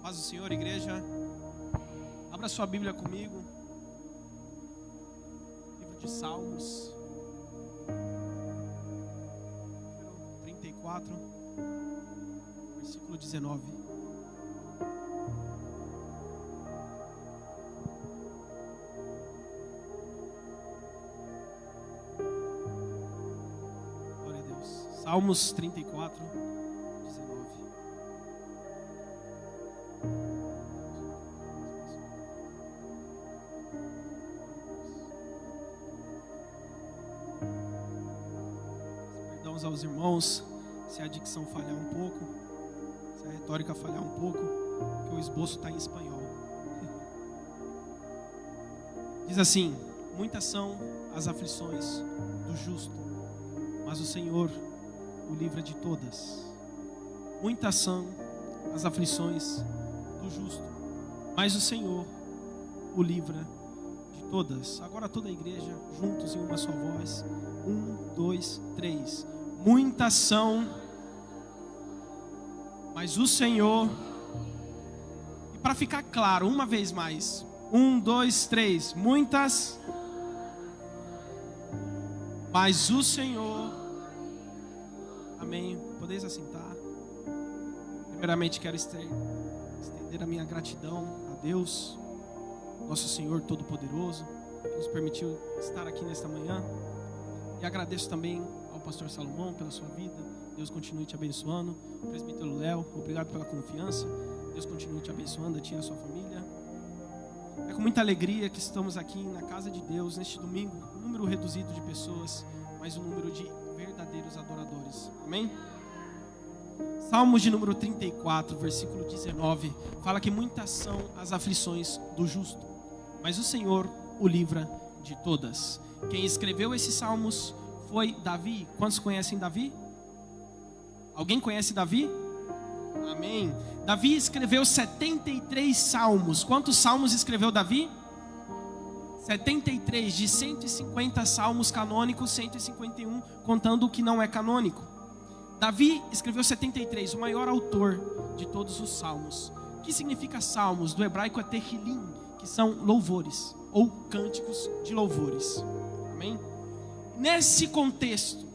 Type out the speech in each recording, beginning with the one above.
Paz do Senhor, igreja. Abra sua Bíblia comigo. Livro de Salmos, 34, versículo 19. Glória a Deus. Salmos 34, 19. Perdão aos irmãos se a dicção falhar um pouco, se a retórica falhar um pouco, porque o esboço está em espanhol. Diz assim: muitas são as aflições do justo, mas o Senhor o livra de todas. Muitas são as aflições do justo, mas o Senhor o livra de todas. Agora toda a igreja, juntos em uma só voz. 1, 2, 3. Muitas são, mas o Senhor... E para ficar claro, uma vez mais. 1, 2, 3. Muitas, mas o Senhor... Amém. Podeis assentar. Primeiramente quero estender a minha gratidão a Deus, nosso Senhor Todo-Poderoso, que nos permitiu estar aqui nesta manhã. E agradeço também ao pastor Salomão pela sua vida. Deus continue te abençoando. O presbítero Léo, obrigado pela confiança. Deus continue te abençoando, a ti e a sua família. É com muita alegria que estamos aqui na casa de Deus neste domingo. Um número reduzido de pessoas, mas um número de verdadeiros adoradores. Amém? Salmos de número 34, versículo 19, fala que muitas são as aflições do justo, mas o Senhor o livra de todas. Quem escreveu esses salmos foi Davi. Quantos conhecem Davi? Alguém conhece Davi? Amém. Davi escreveu 73 salmos. Quantos salmos escreveu Davi? 73, de 150 salmos canônicos, 151 contando o que não é canônico. Davi escreveu 73, o maior autor de todos os salmos. O que significa salmos? Do hebraico é Tehillim, que são louvores ou cânticos de louvores. Amém? Nesse contexto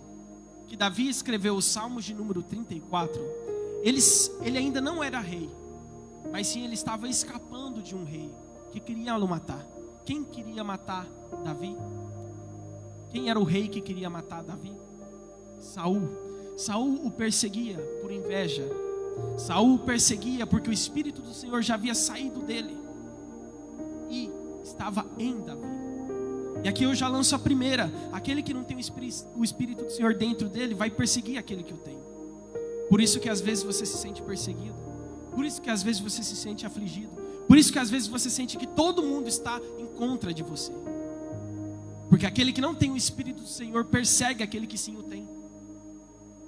que Davi escreveu os salmos de número 34, ele ainda não era rei, mas sim ele estava escapando de um rei que queria o matar. Quem queria matar Davi? Quem era o rei que queria matar Davi? Saul. Saul o perseguia por inveja. Saul o perseguia porque o Espírito do Senhor já havia saído dele e estava em Davi. E aqui eu já lanço a primeira: aquele que não tem o Espírito do Senhor dentro dele vai perseguir aquele que o tem. Por isso que às vezes você se sente perseguido, por isso que às vezes você se sente afligido, por isso que às vezes você sente que todo mundo está em contra de você, porque aquele que não tem o Espírito do Senhor persegue aquele que sim o tem.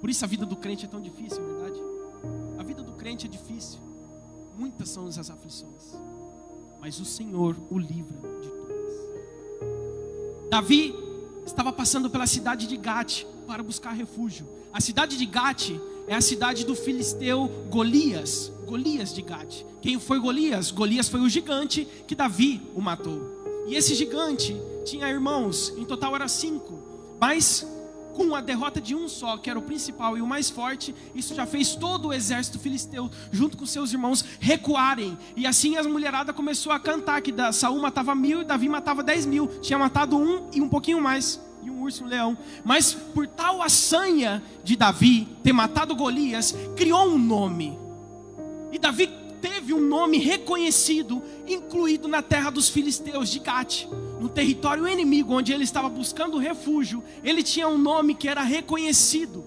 Por isso a vida do crente é tão difícil, é verdade? A vida do crente é difícil. Muitas são as aflições, mas o Senhor o livra de todas. Davi estava passando pela cidade de Gate para buscar refúgio. A cidade de Gate é a cidade do filisteu Golias. Golias de Gate. Quem foi Golias? Golias foi o gigante que Davi o matou. E esse gigante tinha irmãos, em total era 5, mas com a derrota de um só, que era o principal e o mais forte, isso já fez todo o exército filisteu, junto com seus irmãos, recuarem. E assim as mulheradas começou a cantar que Saul matava 1000 e Davi matava 10.000. Tinha matado um e um pouquinho mais, e um urso e um leão. Mas por tal assanha de Davi ter matado Golias, criou um nome. E Davi teve um nome reconhecido, incluído na terra dos filisteus de Gate. No território inimigo, onde ele estava buscando refúgio, ele tinha um nome que era reconhecido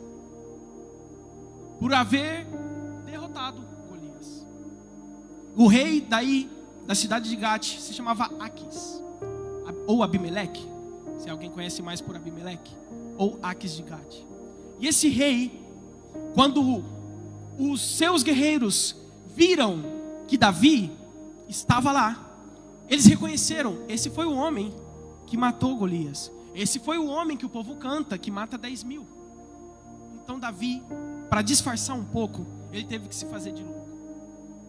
por haver derrotado Golias. O rei daí, da cidade de Gate, se chamava Aquis, ou Abimeleque, se alguém conhece mais por Abimeleque, ou Aquis de Gate. E esse rei, quando os seus guerreiros viram que Davi estava lá, eles reconheceram: esse foi o homem que matou Golias. Esse foi o homem que o povo canta, que mata 10.000. Então Davi, para disfarçar um pouco, ele teve que se fazer de louco.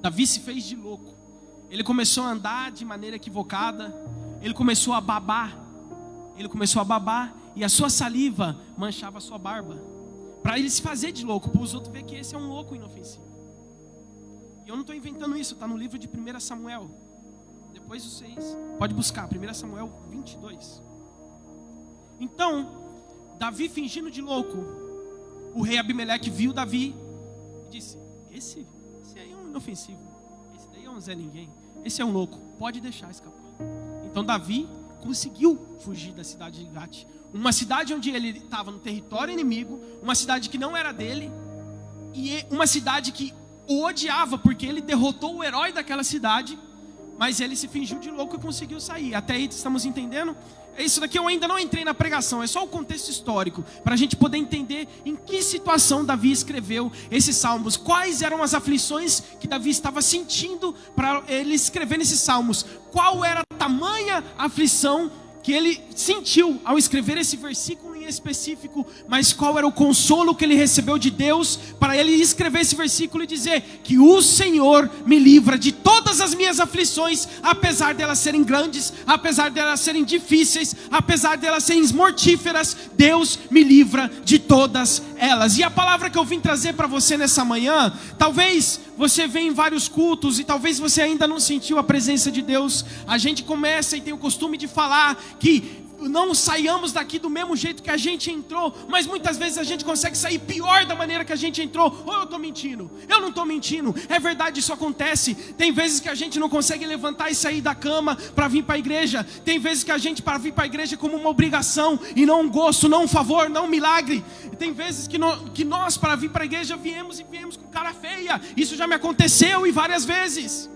Davi se fez de louco. Ele começou a andar de maneira equivocada. Ele começou a babar. E a sua saliva manchava a sua barba. Para ele se fazer de louco, para os outros ver que esse é um louco inofensivo. E eu não estou inventando isso, está no livro de 1 Samuel. Depois vocês podem buscar, 1 Samuel 22. Então, Davi fingindo de louco, o rei Abimeleque viu Davi e disse: esse aí é um inofensivo, esse daí é um Zé Ninguém, esse é um louco, pode deixar escapar. Então Davi conseguiu fugir da cidade de Gate, uma cidade onde ele estava no território inimigo, uma cidade que não era dele, e uma cidade que o odiava, porque ele derrotou o herói daquela cidade, mas ele se fingiu de louco e conseguiu sair. Até aí estamos entendendo? Isso daqui eu ainda não entrei na pregação, é só o contexto histórico, para a gente poder entender em que situação Davi escreveu esses salmos, quais eram as aflições que Davi estava sentindo para ele escrever nesses salmos, qual era a tamanha aflição que ele sentiu ao escrever esse versículo em específico, mas qual era o consolo que ele recebeu de Deus para ele escrever esse versículo e dizer que o Senhor me livra de todas as minhas aflições, apesar delas serem grandes, apesar delas serem difíceis, apesar delas serem mortíferas, Deus me livra de todas elas. E a palavra que eu vim trazer para você nessa manhã, talvez você venha em vários cultos e talvez você ainda não sentiu a presença de Deus. A gente começa e tem o costume de falar que não saiamos daqui do mesmo jeito que a gente entrou, mas muitas vezes a gente consegue sair pior da maneira que a gente entrou. Ou eu estou mentindo? Eu não estou mentindo, é verdade, isso acontece. Tem vezes que a gente não consegue levantar e sair da cama para vir para a igreja. Tem vezes que a gente para vir para a igreja como uma obrigação e não um gosto, não um favor, não um milagre. Tem vezes que nós para vir para a igreja viemos com cara feia. Isso já me aconteceu e várias vezes.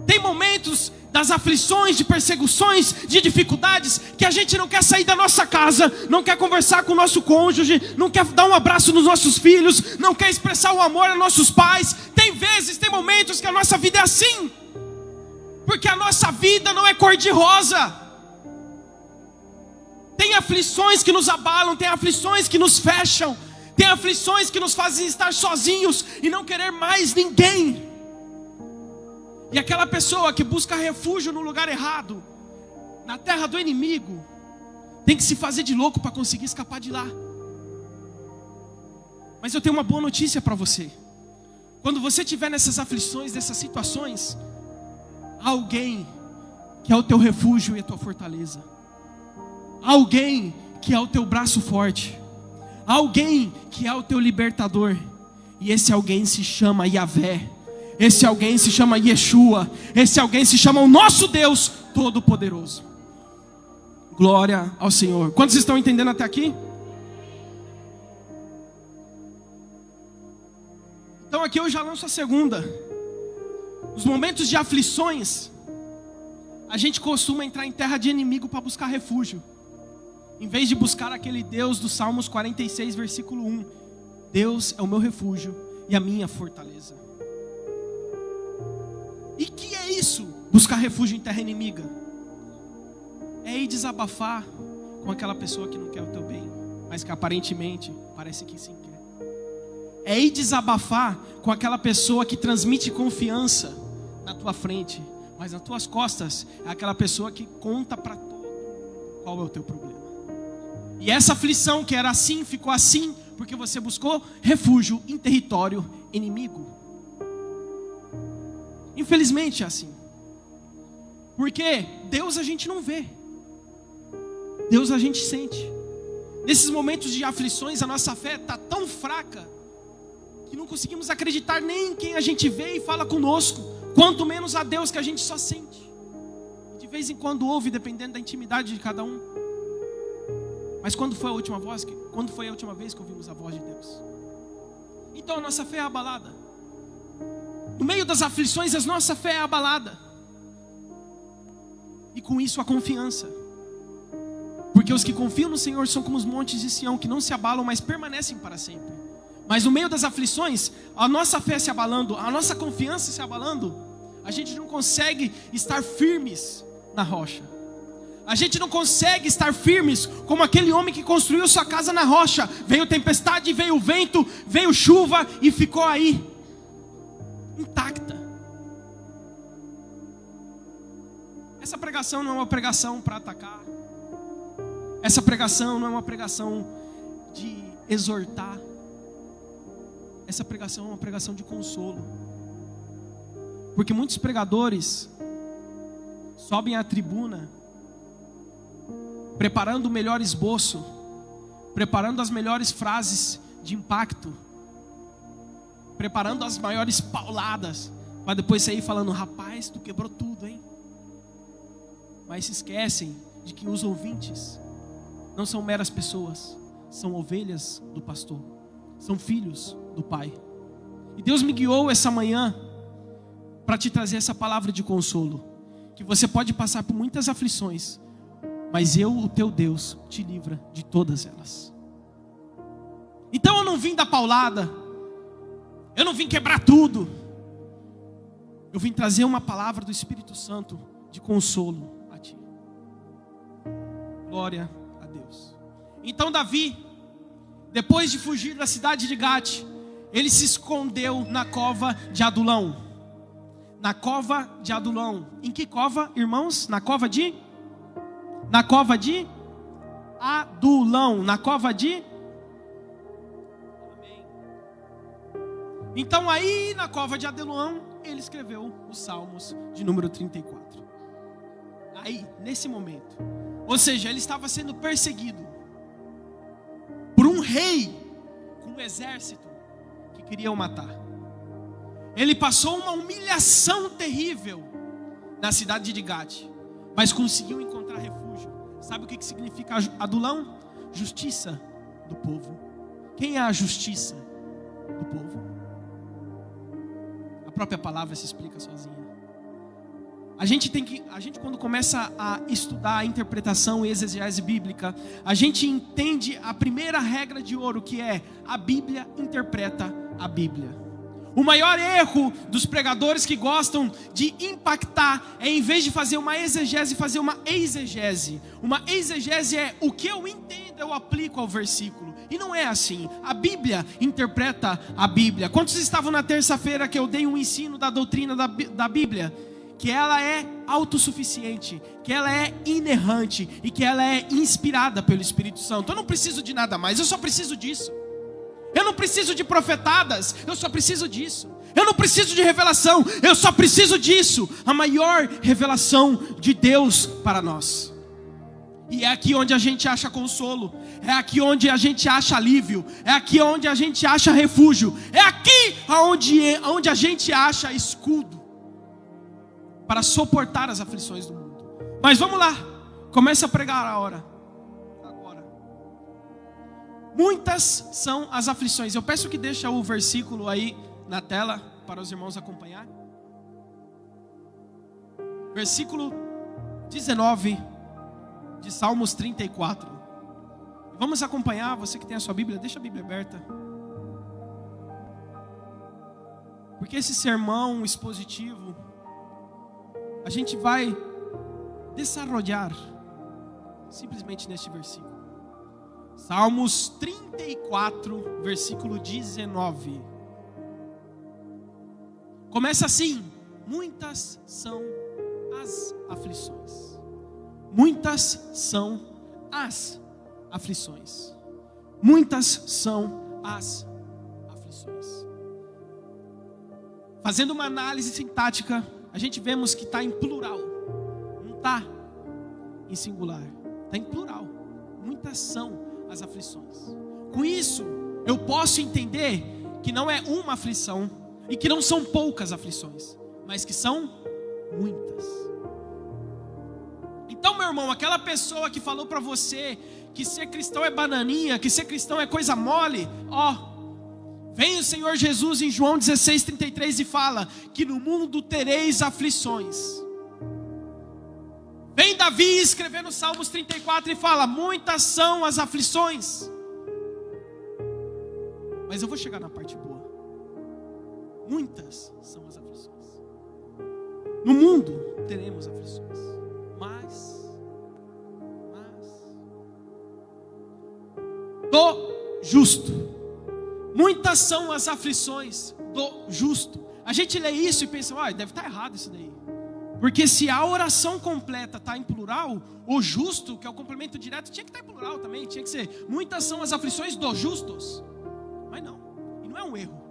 Tem momentos das aflições, de perseguições, de dificuldades, que a gente não quer sair da nossa casa, não quer conversar com o nosso cônjuge, não quer dar um abraço nos nossos filhos, não quer expressar o amor aos nossos pais. Tem vezes, tem momentos que a nossa vida é assim, porque a nossa vida não é cor-de-rosa. Tem aflições que nos abalam, tem aflições que nos fecham, tem aflições que nos fazem estar sozinhos e não querer mais ninguém. E aquela pessoa que busca refúgio no lugar errado, na terra do inimigo, tem que se fazer de louco para conseguir escapar de lá. Mas eu tenho uma boa notícia para você. Quando você estiver nessas aflições, nessas situações, há alguém que é o teu refúgio e a tua fortaleza. Há alguém que é o teu braço forte. Há alguém que é o teu libertador. E esse alguém se chama Yahvé. Esse alguém se chama Yeshua. Esse alguém se chama o nosso Deus Todo-Poderoso. Glória ao Senhor. Quantos estão entendendo até aqui? Então aqui eu já lanço a segunda. Os momentos de aflições, a gente costuma entrar em terra de inimigo para buscar refúgio, em vez de buscar aquele Deus dos Salmos 46, versículo 1. Deus é o meu refúgio e a minha fortaleza. E que é isso? Buscar refúgio em terra inimiga. É ir desabafar com aquela pessoa que não quer o teu bem, mas que aparentemente parece que sim quer. É ir desabafar com aquela pessoa que transmite confiança na tua frente, mas nas tuas costas é aquela pessoa que conta para todo qual é o teu problema. E essa aflição que era assim, ficou assim, porque você buscou refúgio em território inimigo. Infelizmente é assim. Porque Deus a gente não vê, Deus a gente sente. Nesses momentos de aflições a nossa fé está tão fraca que não conseguimos acreditar nem em quem a gente vê e fala conosco, quanto menos a Deus que a gente só sente. De vez em quando ouve, dependendo da intimidade de cada um. Mas quando foi a última vez que ouvimos a voz de Deus? Então a nossa fé é abalada. No meio das aflições, a nossa fé é abalada. E com isso a confiança. Porque os que confiam no Senhor são como os montes de Sião, que não se abalam, mas permanecem para sempre. Mas no meio das aflições, a nossa fé se abalando, a nossa confiança se abalando, a gente não consegue estar firmes na rocha. A gente não consegue estar firmes como aquele homem que construiu sua casa na rocha. Veio tempestade, veio vento, veio chuva e ficou aí. intacta. Essa pregação não é uma pregação para atacar. Essa pregação não é uma pregação de exortar. Essa pregação é uma pregação de consolo. Porque muitos pregadores sobem à tribuna preparando o melhor esboço, preparando as melhores frases de impacto, preparando as maiores pauladas, para depois sair falando: rapaz, tu quebrou tudo, hein? Mas se esquecem de que os ouvintes não são meras pessoas, são ovelhas do pastor, são filhos do Pai. E Deus me guiou essa manhã para te trazer essa palavra de consolo, que você pode passar por muitas aflições, mas eu, o teu Deus, te livra de todas elas. Então eu não vim dar paulada, eu não vim quebrar tudo, eu vim trazer uma palavra do Espírito Santo de consolo a ti. Glória a Deus. Então Davi, depois de fugir da cidade de Gate, ele se escondeu na cova de Adulão. Na cova de Adulão. Em que cova, irmãos? Na cova de Adulão. Na cova de... Amém. Então aí, na cova de Adulão, ele escreveu os Salmos de número 34. Aí, nesse momento. Ou seja, ele estava sendo perseguido por um rei com um exército que queria o matar. Ele passou uma humilhação terrível na cidade de Gate, mas conseguiu encontrar refúgio. Sabe o que significa Adulão? Justiça do povo. Quem é a justiça do povo? A própria palavra se explica sozinha. A gente quando começa a estudar a interpretação e exegese bíblica, a gente entende a primeira regra de ouro, que é: a Bíblia interpreta a Bíblia. O maior erro dos pregadores que gostam de impactar é, em vez de fazer uma exegese, fazer uma exegese. Uma exegese é: o que eu entendo, eu aplico ao versículo. E não é assim. A Bíblia interpreta a Bíblia. Quantos estavam na terça-feira que eu dei um ensino da doutrina da Bíblia? Que ela é autossuficiente, que ela é inerrante e que ela é inspirada pelo Espírito Santo. Eu não preciso de nada mais, eu só preciso disso. Eu não preciso de profetadas, eu só preciso disso. Eu não preciso de revelação, eu só preciso disso. A maior revelação de Deus para nós. E é aqui onde a gente acha consolo, é aqui onde a gente acha alívio, é aqui onde a gente acha refúgio, é aqui onde a gente acha escudo para suportar as aflições do mundo. Mas vamos lá, começa a pregar a hora. Muitas são as aflições. Eu peço que deixe o versículo aí na tela para os irmãos acompanhar. Versículo 19 de Salmos 34. Vamos acompanhar. Você que tem a sua Bíblia, deixa a Bíblia aberta. Porque esse sermão expositivo, a gente vai desarrollar simplesmente neste versículo. Salmos 34, versículo 19. Começa assim: muitas são as aflições. Muitas são as aflições. Muitas são as aflições. Fazendo uma análise sintática, a gente vemos que está em plural, não está em singular, está em plural. Muitas são as aflições. Com isso, eu posso entender que não é uma aflição e que não são poucas aflições, mas que são muitas. Então, meu irmão, aquela pessoa que falou para você que ser cristão é bananinha, que ser cristão é coisa mole, vem o Senhor Jesus em João 16:33 e fala que no mundo tereis aflições. Vem Davi escrevendo Salmos 34 e fala: muitas são as aflições. Mas eu vou chegar na parte boa. Muitas são as aflições. No mundo teremos aflições, mas do justo. Muitas são as aflições do justo. A gente lê isso e pensa, deve estar errado isso daí. Porque se a oração completa está em plural, o justo, que é o complemento direto, tinha que estar em plural também. Tinha que ser, muitas são as aflições dos justos. Mas não, e não é um erro.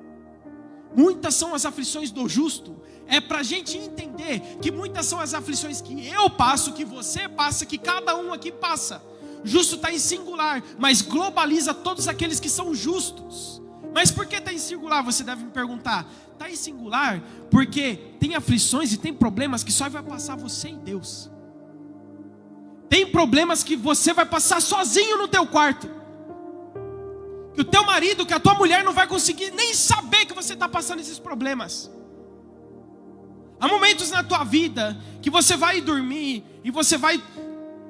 Muitas são as aflições do justo. É para a gente entender que muitas são as aflições que eu passo, que você passa, que cada um aqui passa. Justo está em singular, mas globaliza todos aqueles que são justos. Mas por que está em singular? Você deve me perguntar. Está em singular porque tem aflições e tem problemas que só vai passar você e Deus. Tem problemas que você vai passar sozinho no teu quarto. Que o teu marido, que a tua mulher não vai conseguir nem saber que você está passando esses problemas. Há momentos na tua vida que você vai dormir e você vai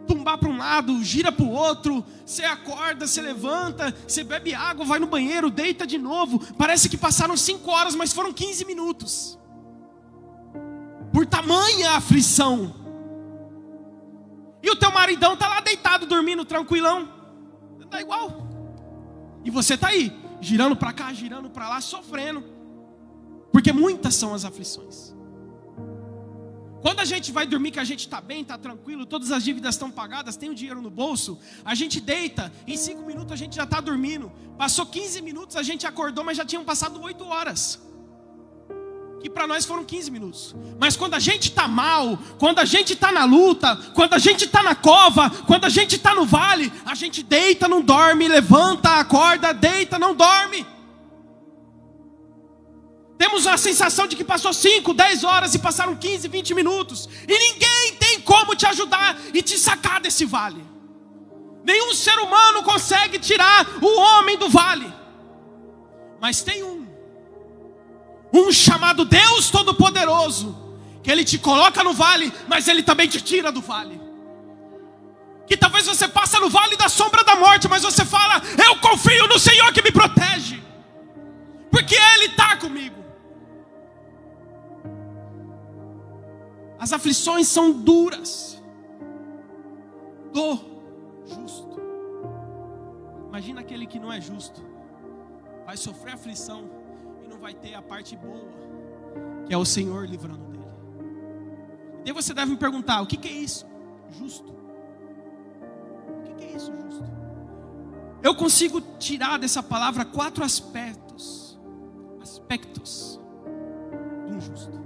tumbar para um lado, gira para o outro, você acorda, você levanta, você bebe água, vai no banheiro, deita de novo. Parece que passaram 5 horas, mas foram 15 minutos. Por tamanha aflição. E o teu maridão está lá deitado, dormindo, tranquilão. Está igual. E você está aí, girando para cá, girando para lá, sofrendo. Porque muitas são as aflições. Quando a gente vai dormir, que a gente está bem, está tranquilo, todas as dívidas estão pagadas, tem o dinheiro no bolso, a gente deita, em 5 minutos a gente já está dormindo. Passou 15 minutos, a gente acordou, mas já tinham passado 8 horas. Que para nós foram 15 minutos. Mas quando a gente está mal, quando a gente está na luta, quando a gente está na cova, quando a gente está no vale, a gente deita, não dorme, levanta, acorda, deita, não dorme. Temos a sensação de que passou 5, 10 horas e passaram 15, 20 minutos. E ninguém tem como te ajudar e te sacar desse vale. Nenhum ser humano consegue tirar o homem do vale. Mas tem um chamado Deus Todo-Poderoso, que Ele te coloca no vale, mas Ele também te tira do vale. Que talvez você passe no vale da sombra da morte, mas você fala, eu confio no Senhor que me protege, porque Ele está comigo. As aflições são duras do justo. Imagina aquele que não é justo, vai sofrer aflição e não vai ter a parte boa, que é o Senhor livrando dele. E aí você deve me perguntar, o que é isso? Justo. O que é isso, justo? Eu consigo tirar dessa palavra 4 aspectos de um justo.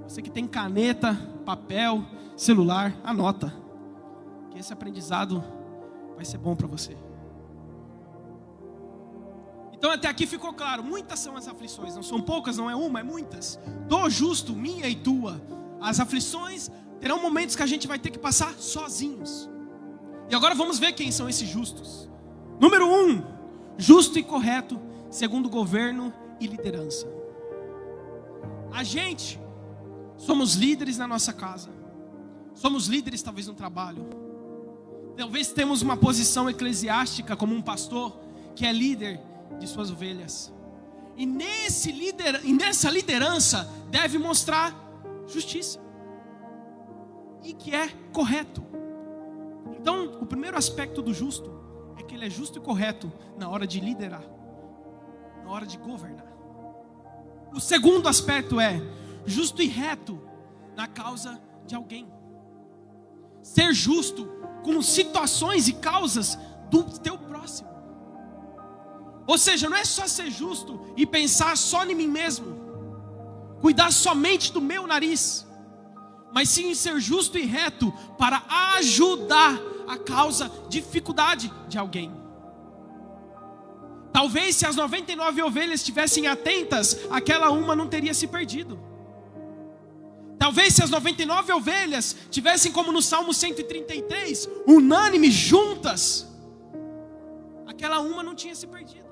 Você que tem caneta, papel, celular, anota, que esse aprendizado vai ser bom para você. Então até aqui ficou claro, muitas são as aflições, não são poucas, não é uma, é muitas. Do justo, minha e tua. As aflições terão momentos que a gente vai ter que passar sozinhos. E agora vamos ver quem são esses justos. Número 1, justo e correto, segundo governo e liderança. A gente somos líderes na nossa casa. Somos líderes talvez no trabalho. Talvez temos uma posição eclesiástica como um pastor que é líder de suas ovelhas. E nessa liderança deve mostrar justiça. E que é correto. Então, o primeiro aspecto do justo é que ele é justo e correto na hora de liderar, na hora de governar. O segundo aspecto é justo e reto na causa de alguém. Ser justo com situações e causas do teu próximo. Ou seja, não é só ser justo e pensar só em mim mesmo, cuidar somente do meu nariz, mas sim ser justo e reto para ajudar a causa, dificuldade de alguém. Talvez se as 99 ovelhas estivessem atentas, aquela uma não teria se perdido. Talvez se as 99 ovelhas tivessem, como no Salmo 133, unânimes, juntas, aquela uma não tinha se perdido.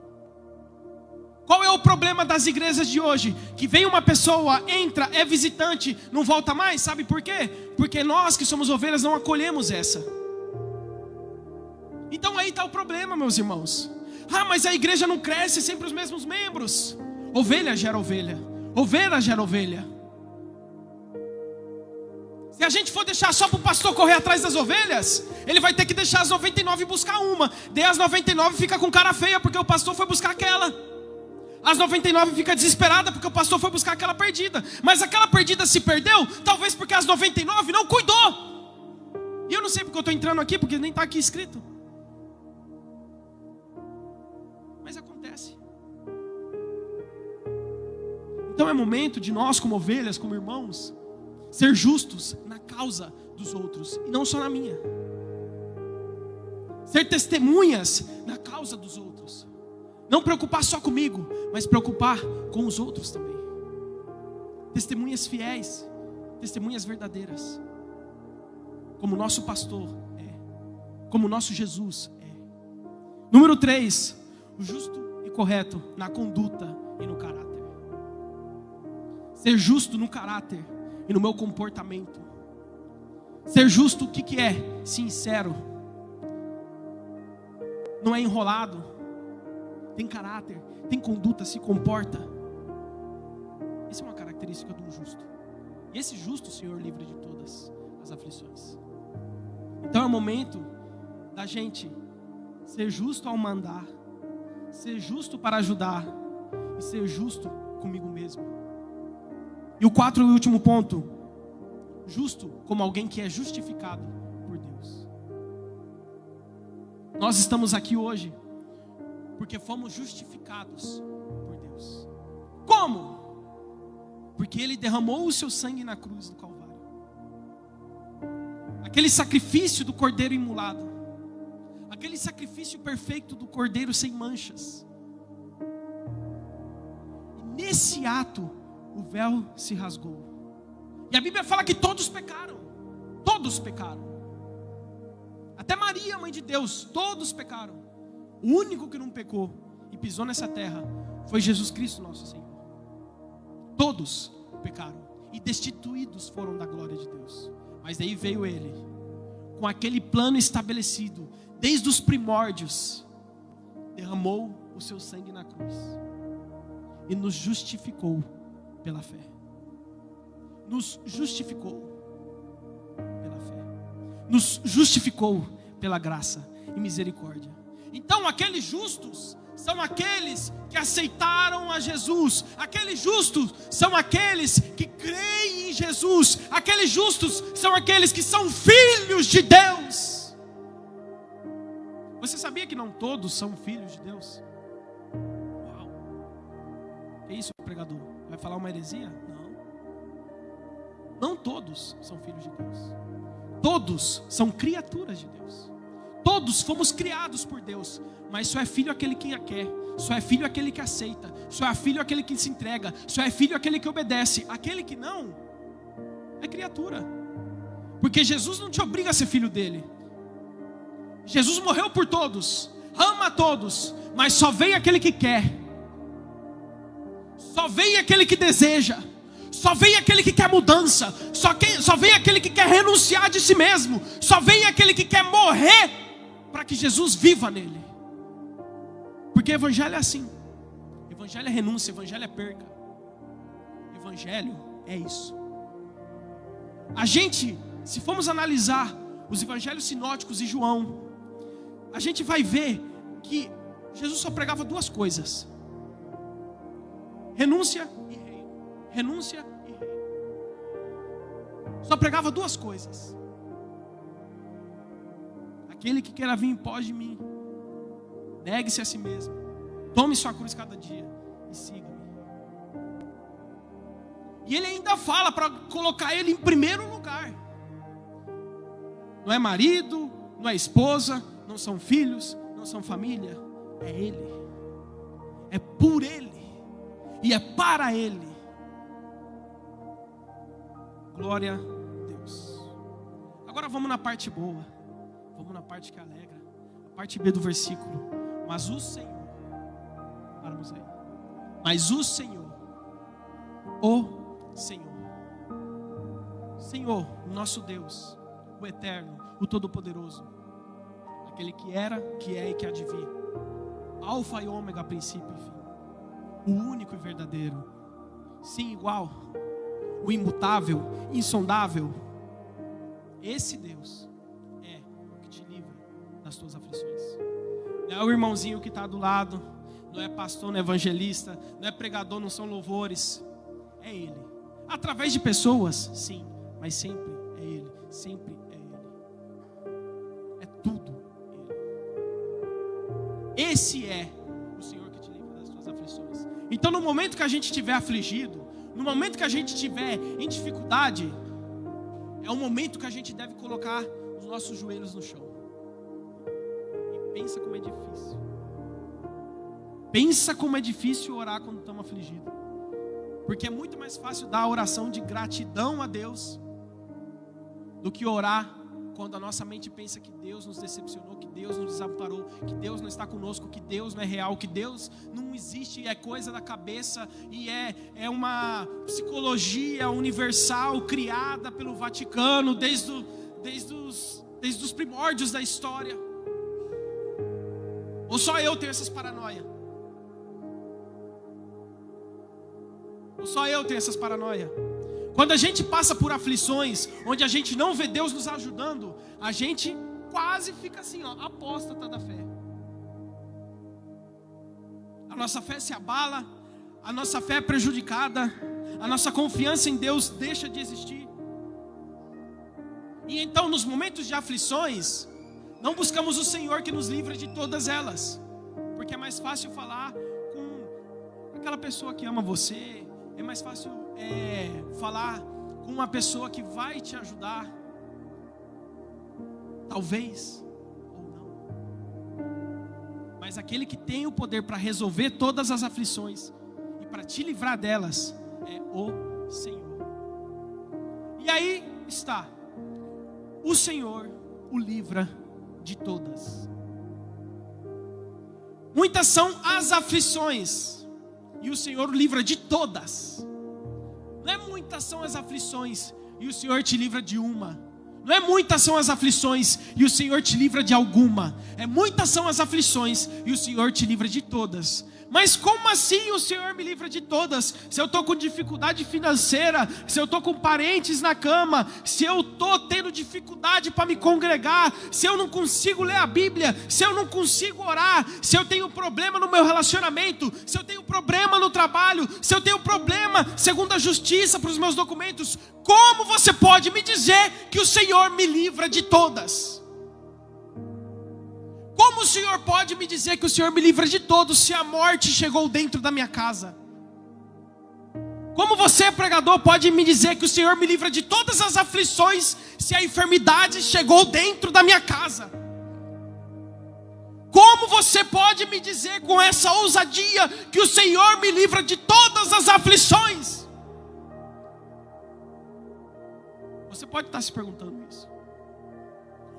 Qual é o problema das igrejas de hoje? Que vem uma pessoa, entra, é visitante, não volta mais, sabe por quê? Porque nós que somos ovelhas não acolhemos essa. Então aí está o problema, meus irmãos. Mas a igreja não cresce, sempre os mesmos membros. Ovelha gera ovelha, ovelha gera ovelha. Se a gente for deixar só para o pastor correr atrás das ovelhas, ele vai ter que deixar as 99 e buscar uma. Daí as 99 fica com cara feia porque o pastor foi buscar aquela. As 99 ficam desesperadas porque o pastor foi buscar aquela perdida. Mas aquela perdida se perdeu, talvez porque as 99 não cuidou. E eu não sei porque eu estou entrando aqui, porque nem está aqui escrito. Mas acontece. Então é momento de nós, como ovelhas, como irmãos, ser justos na causa dos outros, e não só na minha. Ser testemunhas na causa dos outros. Não preocupar só comigo, mas preocupar com os outros também. Testemunhas fiéis, testemunhas verdadeiras. Como o nosso pastor é, como o nosso Jesus é. Número 3, o justo e correto na conduta e no caráter. Ser justo no caráter e no meu comportamento. Ser justo, o que é? Sincero. Não é enrolado. Tem caráter, tem conduta, se comporta. Essa é uma característica de um justo. E esse justo, o Senhor livre de todas as aflições. Então é o momento da gente ser justo ao mandar, ser justo para ajudar e ser justo comigo mesmo. E o 4 e último ponto, justo como alguém que é justificado por Deus. Nós estamos aqui hoje porque fomos justificados por Deus. Como? Porque Ele derramou o seu sangue na cruz do Calvário. Aquele sacrifício do cordeiro imolado. Aquele sacrifício perfeito do cordeiro sem manchas. E nesse ato, o véu se rasgou. E a Bíblia fala que todos pecaram. Todos pecaram. Até Maria, mãe de Deus, todos pecaram. O único que não pecou e pisou nessa terra foi Jesus Cristo, nosso Senhor. Todos pecaram e destituídos foram da glória de Deus. Mas daí veio Ele, com aquele plano estabelecido, desde os primórdios, derramou o seu sangue na cruz e nos justificou pela fé. Nos justificou pela fé. Nos justificou pela graça e misericórdia. Então aqueles justos são aqueles que aceitaram a Jesus. Aqueles justos são aqueles que creem em Jesus. Aqueles justos são aqueles que são filhos de Deus. Você sabia que não todos são filhos de Deus? Uau! Que isso, pregador? Vai falar uma heresia? Não todos são filhos de Deus. Todos são criaturas de Deus. Todos fomos criados por Deus, mas só é filho aquele que a quer, só é filho aquele que aceita, só é filho aquele que se entrega, só é filho aquele que obedece. Aquele que não, é criatura. Porque Jesus não te obriga a ser filho dele. Jesus morreu por todos, ama a todos, mas só vem aquele que quer, só vem aquele que deseja, só vem aquele que quer mudança, só vem aquele que quer renunciar de si mesmo, só vem aquele que quer morrer para que Jesus viva nele. Porque evangelho é assim. Evangelho é renúncia, evangelho é perca. Evangelho é isso. A gente, se formos analisar os evangelhos sinóticos e João, a gente vai ver que Jesus só pregava duas coisas: renúncia e reino. Renúncia e reino. Só pregava duas coisas. Aquele que queira vir pós de mim, negue-se a si mesmo, tome sua cruz cada dia e siga-me. E ele ainda fala para colocar ele em primeiro lugar. Não é marido, não é esposa, não são filhos, não são família. É Ele. É por Ele. E é para Ele. Glória a Deus. Agora vamos na parte boa. Vamos na parte que alegra. A parte B do versículo. Mas o Senhor. Paramos aí. Mas o Senhor. O Senhor. Senhor, o nosso Deus. O eterno, o todo-poderoso. Aquele que era, que é e que há de vir. Alfa e ômega, princípio e fim. O único e verdadeiro. Sim, igual. O imutável, insondável. Esse Deus é o que te livra das tuas aflições. Não é o irmãozinho que está do lado. não é pastor, não é evangelista, não é pregador, não são louvores. É Ele. Através de pessoas, sim, mas sempre é Ele. Sempre é Ele. É tudo Ele. Esse é o Senhor que te livra das tuas aflições. Então, no momento que a gente estiver afligido, no momento que a gente estiver em dificuldade, é o momento que a gente deve colocar os nossos joelhos no chão. E pensa como é difícil. Pensa como é difícil orar quando estamos afligidos. Porque é muito mais fácil dar a oração de gratidão a Deus do que orar quando a nossa mente pensa que Deus nos decepcionou, que Deus nos desamparou, que Deus não está conosco, que Deus não é real, que Deus não existe, é coisa da cabeça e é uma psicologia universal criada pelo Vaticano desde os primórdios da história. Ou só eu tenho essas paranoias? Ou só eu tenho essas paranoias? Quando a gente passa por aflições, onde a gente não vê Deus nos ajudando, a gente quase fica assim, ó, apóstata da fé. A nossa fé se abala, a nossa fé é prejudicada, a nossa confiança em Deus deixa de existir. E então, nos momentos de aflições, não buscamos o Senhor que nos livra de todas elas, porque é mais fácil falar com aquela pessoa que ama você, é mais fácil falar com uma pessoa que vai te ajudar, talvez ou não, mas aquele que tem o poder para resolver todas as aflições e para te livrar delas é o Senhor. E aí está, o Senhor o livra de todas. Muitas são as aflições e o Senhor o livra de todas. Não é muitas são as aflições e o Senhor te livra de uma. Não é muitas são as aflições e o Senhor te livra de alguma. É muitas são as aflições e o Senhor te livra de todas. Mas como assim o Senhor me livra de todas? Se eu estou com dificuldade financeira, se eu estou com parentes na cama, se eu estou tendo dificuldade para me congregar, se eu não consigo ler a Bíblia, se eu não consigo orar, se eu tenho problema no meu relacionamento, se eu tenho problema no trabalho, se eu tenho problema segundo a justiça para os meus documentos, como você pode me dizer que o Senhor me livra de todas? Como o Senhor pode me dizer que o Senhor me livra de todos se a morte chegou dentro da minha casa? Como você, pregador, pode me dizer que o Senhor me livra de todas as aflições se a enfermidade chegou dentro da minha casa? Como você pode me dizer com essa ousadia que o Senhor me livra de todas as aflições? Você pode estar se perguntando isso.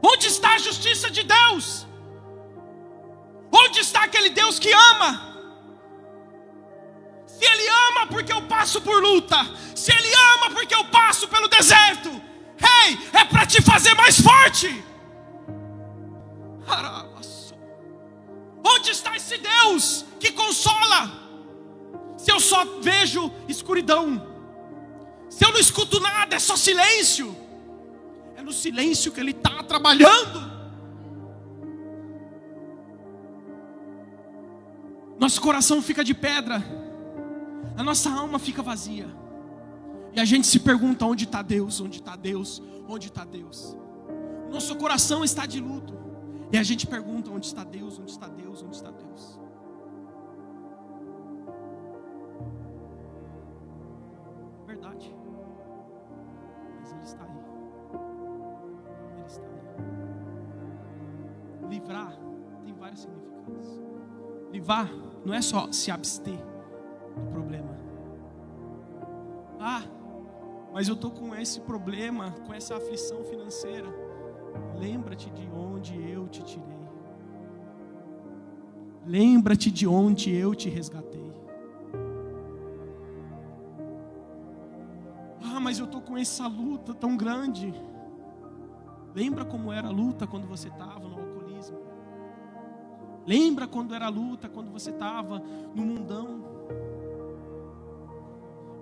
Onde está a justiça de Deus? Onde está aquele Deus que ama? Se Ele ama porque eu passo por luta, se Ele ama porque eu passo pelo deserto, hey, é para te fazer mais forte. Onde está esse Deus que consola? Se eu só vejo escuridão, se eu não escuto nada, é só silêncio. É no silêncio que Ele está trabalhando. Nosso coração fica de pedra, a nossa alma fica vazia, e a gente se pergunta: onde está Deus? Onde está Deus? Onde está Deus? Nosso coração está de luto, e a gente pergunta: onde está Deus? Onde está Deus? Onde está Deus? Verdade, mas Ele está aí. Ele está aí. Livrar tem vários significados. Livrar não é só se abster do problema. Mas eu estou com esse problema, com essa aflição financeira. Lembra-te de onde eu te tirei. Lembra-te de onde eu te resgatei. Mas eu estou com essa luta tão grande. Lembra como era a luta quando você estava no alcoolismo? Lembra quando era a luta, quando você estava no mundão?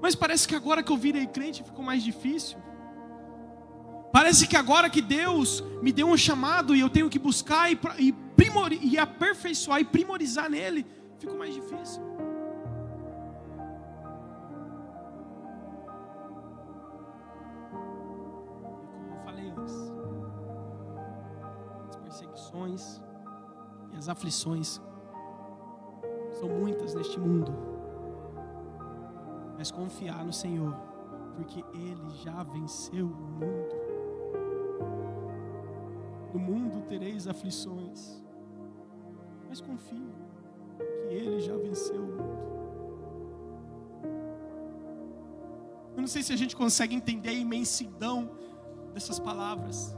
Mas parece que agora que eu virei crente ficou mais difícil. Parece que agora que Deus me deu um chamado e eu tenho que buscar e aperfeiçoar e primorizar nele, ficou mais difícil. Como eu falei antes, as perseguições e as aflições são muitas neste mundo, mas confiar no Senhor, porque Ele já venceu o mundo. No mundo tereis aflições, mas confie que Ele já venceu o mundo. Eu não sei se a gente consegue entender a imensidão dessas palavras.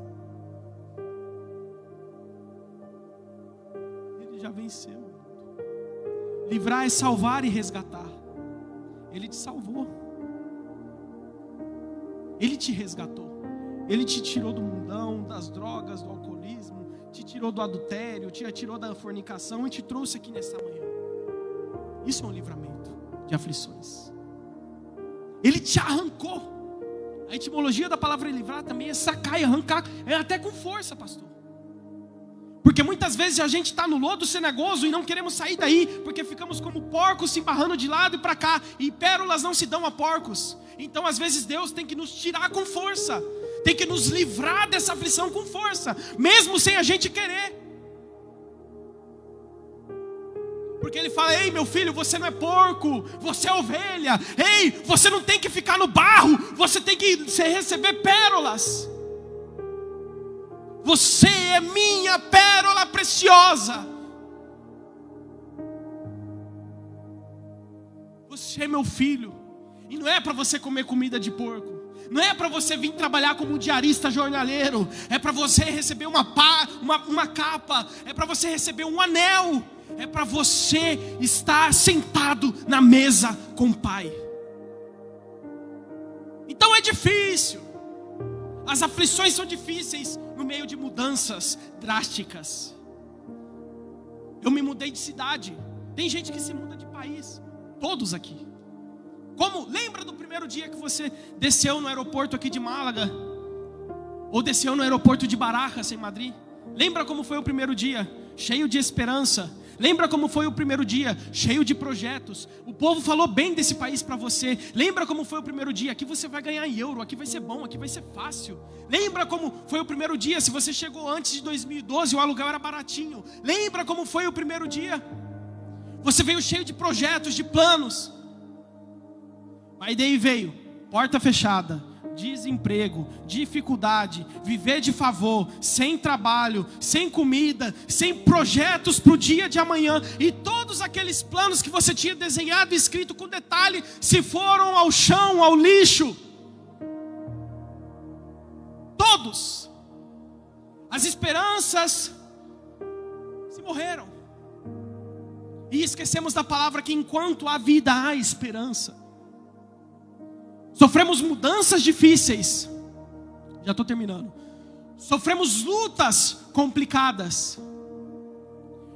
Ele já venceu. Livrar é salvar e resgatar. Ele te salvou. Ele te resgatou. Ele te tirou do mundão, das drogas, do alcoolismo, te tirou do adultério, te tirou da fornicação e te trouxe aqui nessa manhã. Isso é um livramento de aflições. Ele te arrancou. A etimologia da palavra livrar também é sacar e arrancar, é até com força, pastor. Porque muitas vezes a gente está no lodo cenagoso e não queremos sair daí, porque ficamos como porcos se embarrando de lado e para cá, e pérolas não se dão a porcos. Então às vezes Deus tem que nos tirar com força, tem que nos livrar dessa aflição com força, mesmo sem a gente querer. Porque Ele fala: ei meu filho, você não é porco, você é ovelha. Ei, você não tem que ficar no barro, você tem que receber pérolas. Você é minha pérola preciosa. Você é meu filho. E não é para você comer comida de porco. Não é para você vir trabalhar como um diarista jornaleiro. É para você receber uma capa. É para você receber um anel. É para você estar sentado na mesa com o Pai. Então é difícil. As aflições são difíceis no meio de mudanças drásticas. Eu me mudei de cidade. Tem gente que se muda de país. Todos aqui. Como? Lembra do primeiro dia que você desceu no aeroporto aqui de Málaga? Ou desceu no aeroporto de Barajas, em Madrid? Lembra como foi o primeiro dia? Cheio de esperança. Lembra como foi o primeiro dia? Cheio de projetos. O povo falou bem desse país para você. Lembra como foi o primeiro dia? Aqui você vai ganhar em euro, aqui vai ser bom, aqui vai ser fácil. Lembra como foi o primeiro dia? Se você chegou antes de 2012, o aluguel era baratinho. Lembra como foi o primeiro dia? Você veio cheio de projetos, de planos. Aí daí veio porta fechada, desemprego, dificuldade, viver de favor, sem trabalho, sem comida, sem projetos para o dia de amanhã. E todos aqueles planos que você tinha desenhado e escrito com detalhe se foram ao chão, ao lixo. Todos. As esperanças se morreram. E esquecemos da palavra que enquanto há vida há esperança. Sofremos mudanças difíceis. Já estou terminando. Sofremos lutas complicadas.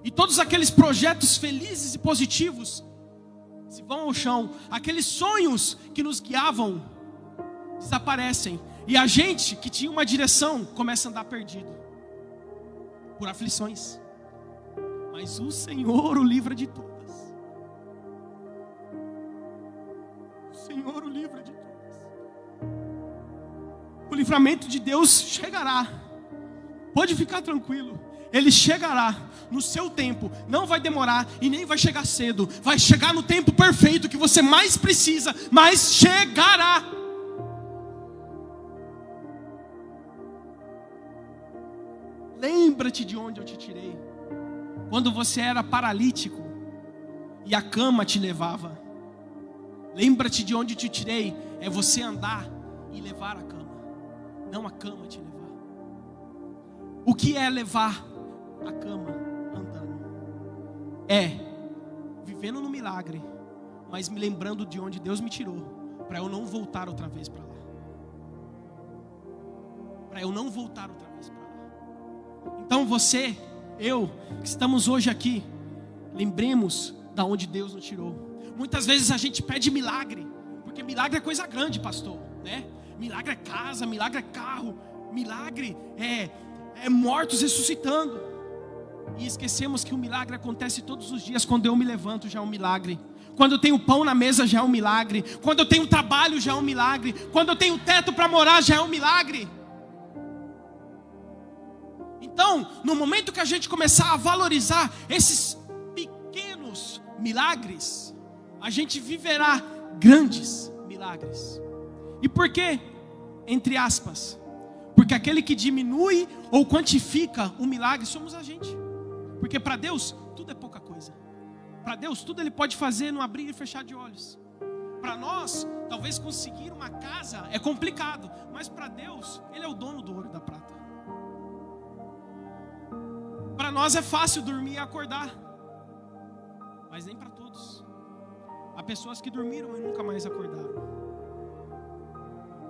E todos aqueles projetos felizes e positivos se vão ao chão. Aqueles sonhos que nos guiavam desaparecem. E a gente que tinha uma direção começa a andar perdido. Por aflições. Mas o Senhor o livra de todas. O Senhor o livra de todas. O livramento de Deus chegará. Pode ficar tranquilo. Ele chegará no seu tempo. Não vai demorar e nem vai chegar cedo. Vai chegar no tempo perfeito que você mais precisa. Mas chegará. Lembra-te de onde eu te tirei. Quando você era paralítico e a cama te levava. Lembra-te de onde eu te tirei. É você andar e levar a cama. Não a cama te levar. O que é levar a cama andando? É vivendo no milagre, mas me lembrando de onde Deus me tirou, para eu não voltar outra vez para lá. Para eu não voltar outra vez para lá. Então você, eu, que estamos hoje aqui, lembremos da onde Deus nos tirou. Muitas vezes a gente pede milagre, porque milagre é coisa grande, pastor, né? Milagre é casa, milagre é carro, milagre é mortos ressuscitando. E esquecemos que o milagre acontece todos os dias. Quando eu me levanto já é um milagre. Quando eu tenho pão na mesa já é um milagre. Quando eu tenho trabalho já é um milagre. Quando eu tenho teto para morar já é um milagre. Então, no momento que a gente começar a valorizar esses pequenos milagres, a gente viverá grandes milagres. E por quê? Entre aspas. Porque aquele que diminui ou quantifica o milagre somos a gente. Porque para Deus tudo é pouca coisa. Para Deus tudo Ele pode fazer no abrir e fechar de olhos. Para nós, talvez conseguir uma casa é complicado. Mas para Deus, Ele é o dono do ouro e da prata. Para nós é fácil dormir e acordar. Mas nem para todos. Há pessoas que dormiram e nunca mais acordaram.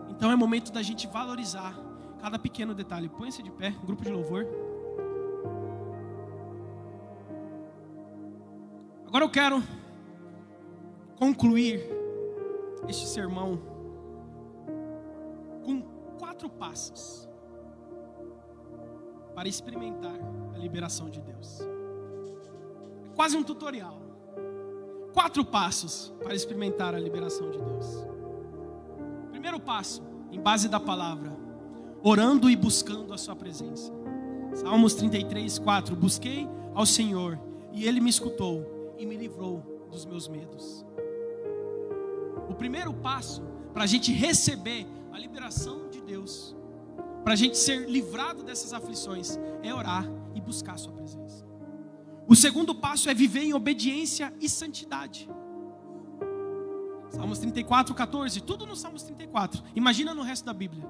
Então é momento da gente valorizar cada pequeno detalhe. Põe-se de pé, grupo de louvor. Agora eu quero concluir este sermão com 4 passos para experimentar a liberação de Deus. É quase um tutorial. 4 passos para experimentar a liberação de Deus. Primeiro passo, em base da palavra, orando e buscando a sua presença. Salmos 33, 4. Busquei ao Senhor e Ele me escutou e me livrou dos meus medos. O primeiro passo para a gente receber a liberação de Deus, para a gente ser livrado dessas aflições, é orar e buscar a sua presença. O segundo passo é viver em obediência e santidade. Salmos 34, 14. Tudo no Salmos 34. Imagina no resto da Bíblia.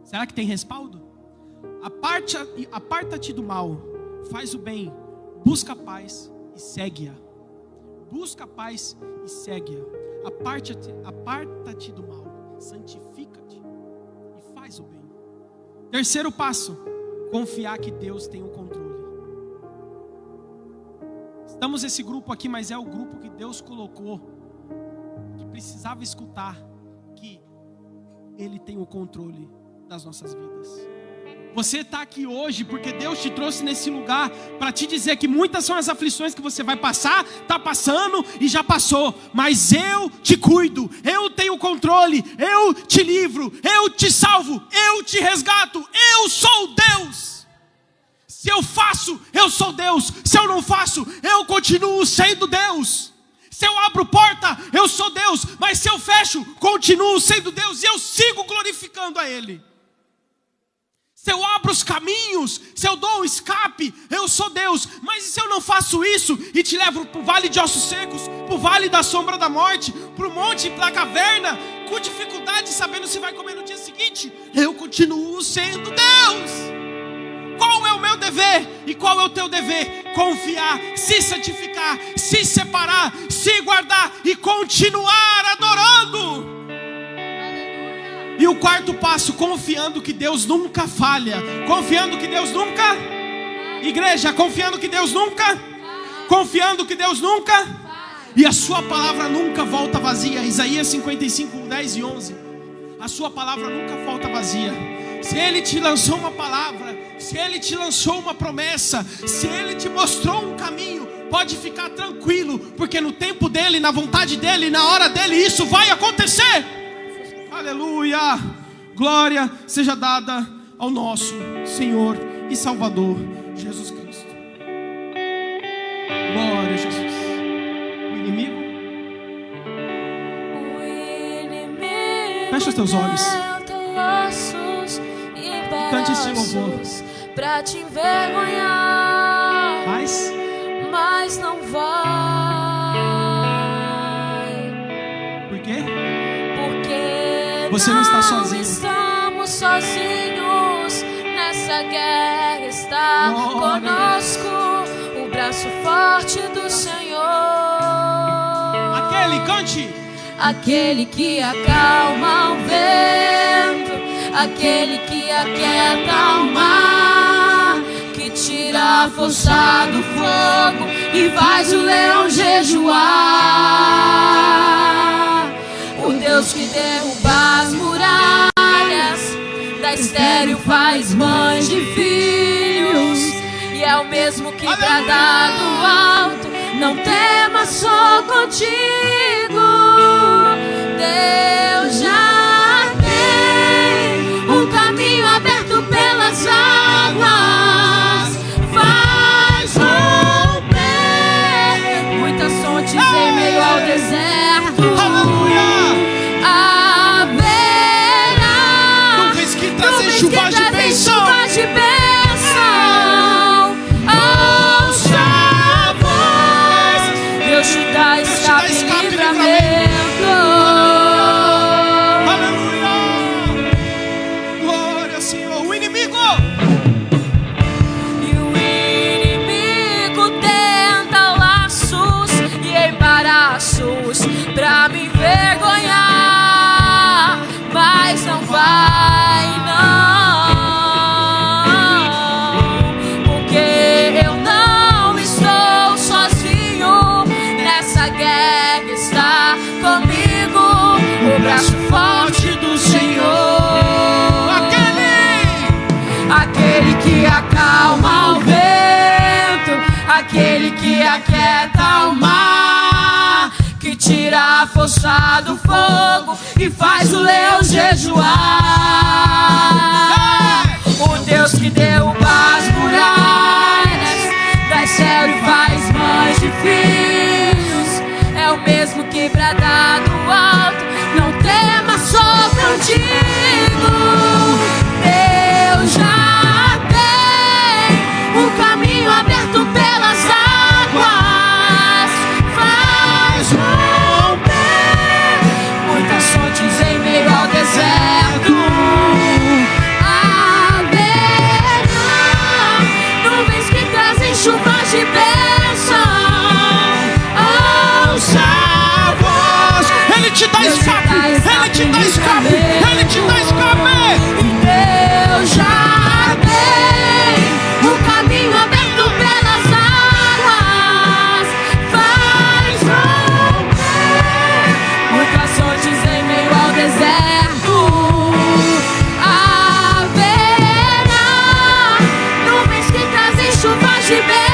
Será que tem respaldo? Aparta-te do mal, faz o bem, busca a paz e segue-a. Busca a paz e segue-a. Aparta-te do mal, santifica-te e faz o bem. Terceiro passo, confiar que Deus tem o controle. Estamos esse grupo aqui, mas é o grupo que Deus colocou, que precisava escutar que Ele tem o controle das nossas vidas. Você está aqui hoje porque Deus te trouxe nesse lugar para te dizer que muitas são as aflições que você vai passar, está passando e já passou, mas eu te cuido, eu tenho o controle, eu te livro, eu te salvo, eu te resgato, eu sou Deus. Se eu faço, eu sou Deus. Se eu não faço, eu continuo sendo Deus. Se eu abro porta, eu sou Deus. Mas se eu fecho, continuo sendo Deus e eu sigo glorificando a Ele. Se eu abro os caminhos, se eu dou um escape, eu sou Deus. Mas e se eu não faço isso e te levo para o vale de ossos secos, para o vale da sombra da morte, para o monte da caverna, com dificuldade, sabendo se vai comer no dia seguinte, eu continuo sendo Deus. Qual é o meu dever e qual é o teu dever? Confiar, se santificar, se separar, se guardar e continuar adorando. E o quarto passo, confiando que Deus nunca falha. Confiando que Deus nunca... Igreja, confiando que Deus nunca... Confiando que Deus nunca... E a sua palavra nunca volta vazia. Isaías 55, 10 e 11. A sua palavra nunca volta vazia. Se Ele te lançou uma palavra, se Ele te lançou uma promessa, se Ele te mostrou um caminho, pode ficar tranquilo, porque no tempo dEle, na vontade dEle, na hora dEle, isso vai acontecer. Aleluia, glória seja dada ao nosso Senhor e Salvador Jesus Cristo. Glória a Jesus. O inimigo, fecha os teus olhos, cante este louvor pra te envergonhar, mas não vai. Por quê? Porque você não está sozinho. Estamos sozinhos nessa guerra, está conosco o braço forte do Senhor. Cante. Aquele que acalma o vento, aquele que aquieta o mar, que tira a força do fogo e faz o leão jejuar. O Deus que derruba as muralhas, da estéril faz mães de filhos, e é o mesmo que brada do alto. Não temas, sou contigo. Deus já tem um caminho aberto pelas águas. Faz romper muitas fontes em meio ao deserto. Haverá nuvens que trazem chuvas de bênção. Deus te dá escape e livramento. Aleluia! Glória, Senhor. O inimigo! E o inimigo tenta laços e embaraços pra me envergonhar, mas não vai, não, porque eu não estou sozinho. Essa guerra está comigo, o braço forte do Senhor. Aquele que acalma o vento, aquele que aquieta o mar, que tira a força do fogo e faz o leão jejuar. O Deus que derruba as muralhas, das céu e faz mães de filhos, é o mesmo que brada do alto. Não temas, sou contigo. Deus já tem um caminho aberto pelas águas. Faz romper muitas fontes em meio ao deserto. Haverá nuvens que trazem chuvas de bênção. Ele te dá escape, Ele te dá escape, Ele te dá escape. Deus já tem um caminho aberto pelas águas. Faz romper muitas fontes em meio ao deserto. Haverá nuvens que trazem chuvas de bênção.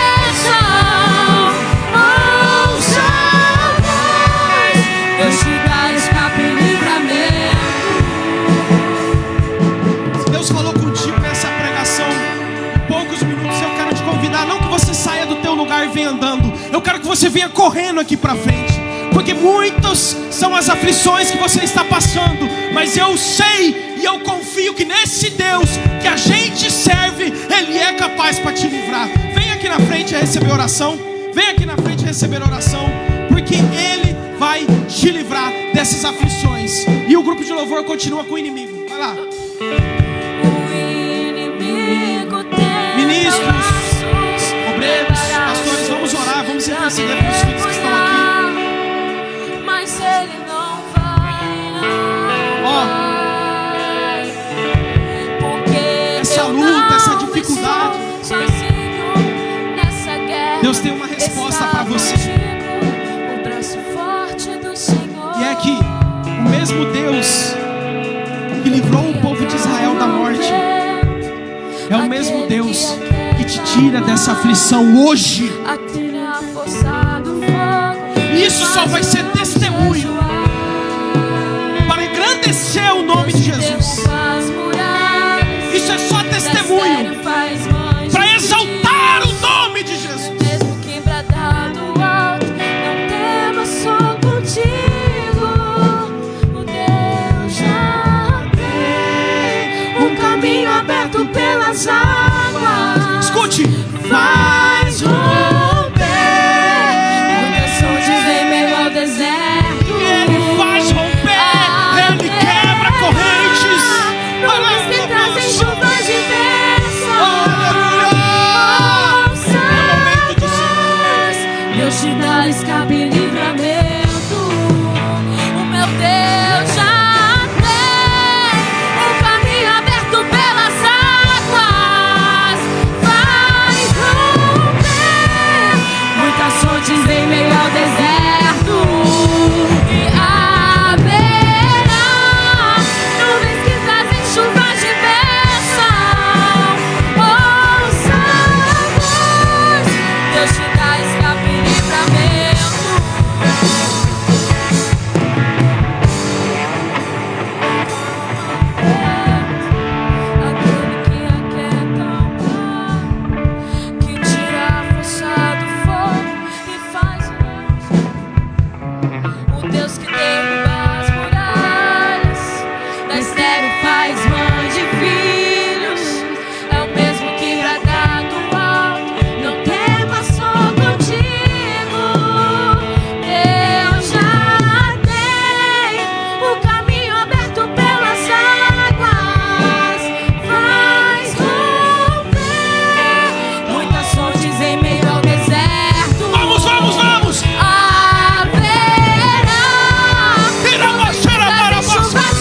Ouça a voz, Deus te dá escape e livramento. Deus falou contigo nessa pregação em poucos minutos. Eu quero te convidar, não que você saia do teu lugar e venha andando. Eu quero que você venha correndo aqui pra frente, porque muitas são as aflições que você está passando, mas eu sei e eu confio que nesse Deus que a gente serve, Ele é capaz para te livrar. Vem aqui na frente receber oração. Vem aqui na frente receber oração, porque Ele vai te livrar dessas aflições. E o grupo de louvor continua com o inimigo. Vai lá. O inimigo tem Ministros, laços, obreiros, pastores, vamos orar, vamos interceder pelos filhos que estão aqui. mas ele não vai, não Ó, vai, porque essa eu luta, não essa dificuldade, estou sozinho nessa guerra. Deus tem uma resposta para você. Contigo, o braço forte do Senhor. E é que o mesmo Deus que livrou o povo de Israel da morte é o mesmo Deus que te tira dessa aflição hoje. E isso só vai ser testemunho para engrandecer o nome de Jesus. Isso é só testemunho para exaltar o nome de Jesus. Mesmo que bradado alto, não temas, sou contigo. O Deus já tem um caminho aberto pelas águas. Escute, Faz romper muitas fontes em meio ao deserto. Ele faz romper, Ele quebra correntes. Nuvens que trazem chuvas de bênção. Deus te dá escape e livramento. O meu Deus já tem um caminho aberto pelas águas. faz mãe de filhos, é o mesmo que bradar do alto. Não temas, sou contigo. Eu já tenho o caminho aberto pelas águas. Faz romper muitas fontes em meio ao deserto. Vamos, vamos, vamos!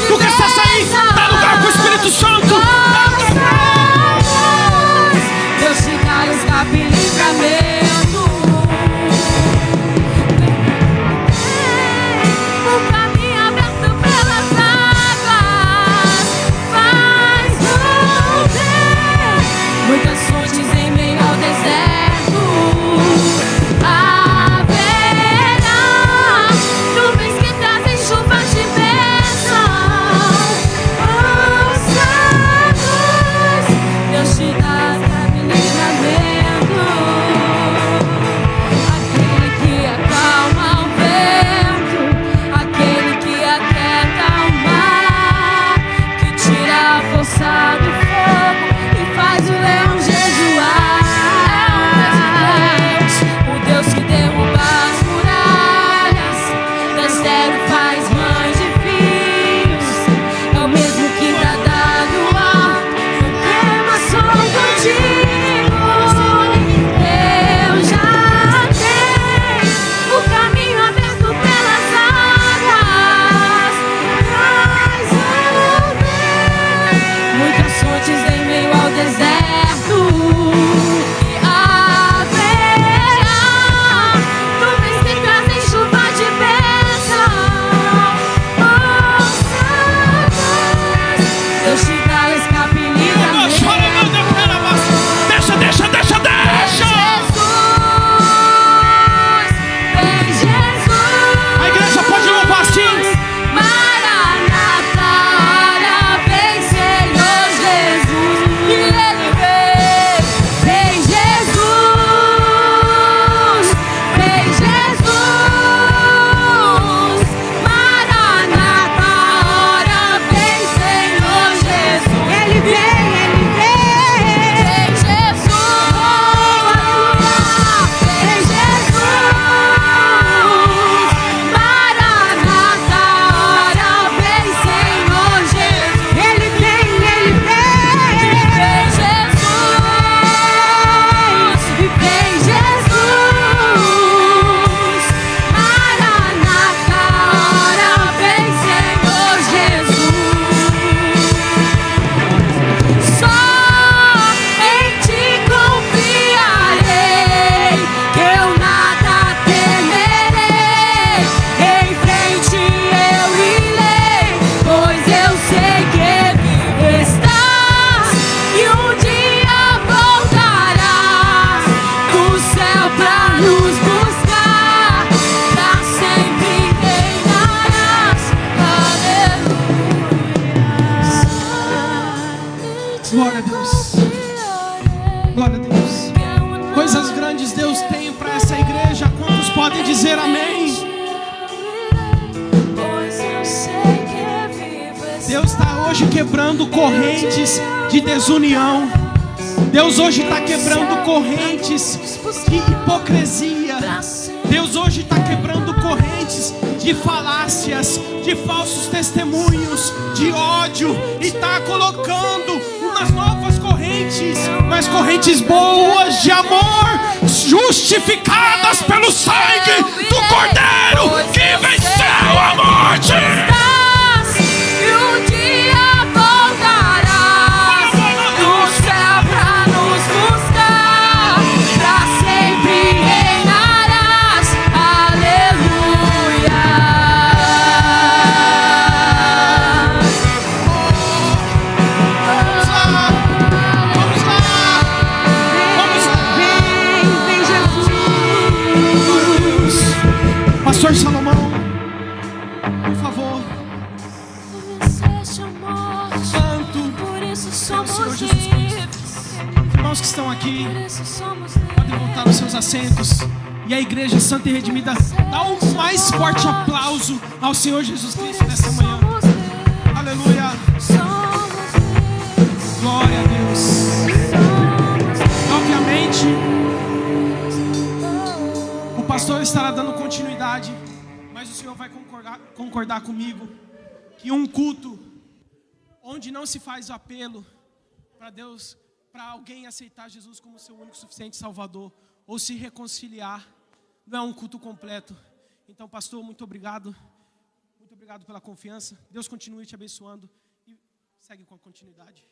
Tu que está saindo, dá lugar para o Espírito Santo. Deus te dá escape e livramento. O caminho aberto pelas águas. Faz romper muitas fontes em meio ao deserto. Haverá nuvens que trazem chuvas de bênção. Deus te dá escape e livramento. Aquele que acalma o vento, aquele que aquieta o mar, que tira a força do fogo e faz o leão jejuar. O Deus que derruba as muralhas, da estéril faz mãe de filhos, é o mesmo que bradar do alto. Sou contigo. Eu já tenho o caminho aberto pelas águas. Faz romper muitas fontes em meio ao deserto. E haverá nuvens que trazem chuva de bênção. Deus te dá escape e livramento. Deixa, deixa, deixa, deixa! Vem Jesus! A igreja pode louvar assim. Maranata, ora vem Senhor Jesus. E Ele vem. Vem Jesus! Vem Jesus! Maranata, ora vem Senhor Jesus. Ele vem, Ele vem. Vem Jesus! Aleluia! Vem Jesus! Maranata, ora vem Senhor Jesus. Ele vem, Ele vem. Vem Jesus! Vem Jesus! Maranata, ora vem Senhor Jesus. Só em ti confiarei, que eu nada temerei. Em frente eu irei, pois eu sei que vivo estás e um dia voltarás do céu pra nos buscar. Pra sempre reinarás. Aleluia. Glória a Deus. Glória a Deus. Coisas grandes Deus tem para essa igreja. Quantos podem dizer amém? Pois eu sei que vivo Deus está hoje quebrando correntes de desunião. Deus hoje está quebrando correntes de hipocrisia. Deus hoje está quebrando correntes de falácias, de falsos testemunhos, de ódio, e está colocando umas novas correntes, mas correntes boas de amor, justificadas pelo sangue do Cordeiro que venceu a morte. e um dia voltarás do céu pra nos buscar. Pra sempre reinarás. Aleluia. Vamos lá, vamos lá. Vem Jesus. Pastor Salomão, por favor. Santo, Por isso Senhor somos Jesus Cristo. livres. Irmãos que estão aqui, Por isso somos podem voltar nos seus assentos. E a igreja santa e redimida dá um mais forte aplauso ao Senhor Jesus Cristo nessa manhã. Aleluia. Somos continuidade, mas o Senhor vai concordar comigo que um culto onde não se faz o apelo para Deus, para alguém aceitar Jesus como seu único suficiente Salvador, ou se reconciliar, não é um culto completo. Então, pastor, muito obrigado pela confiança. Deus continue te abençoando e segue com a continuidade.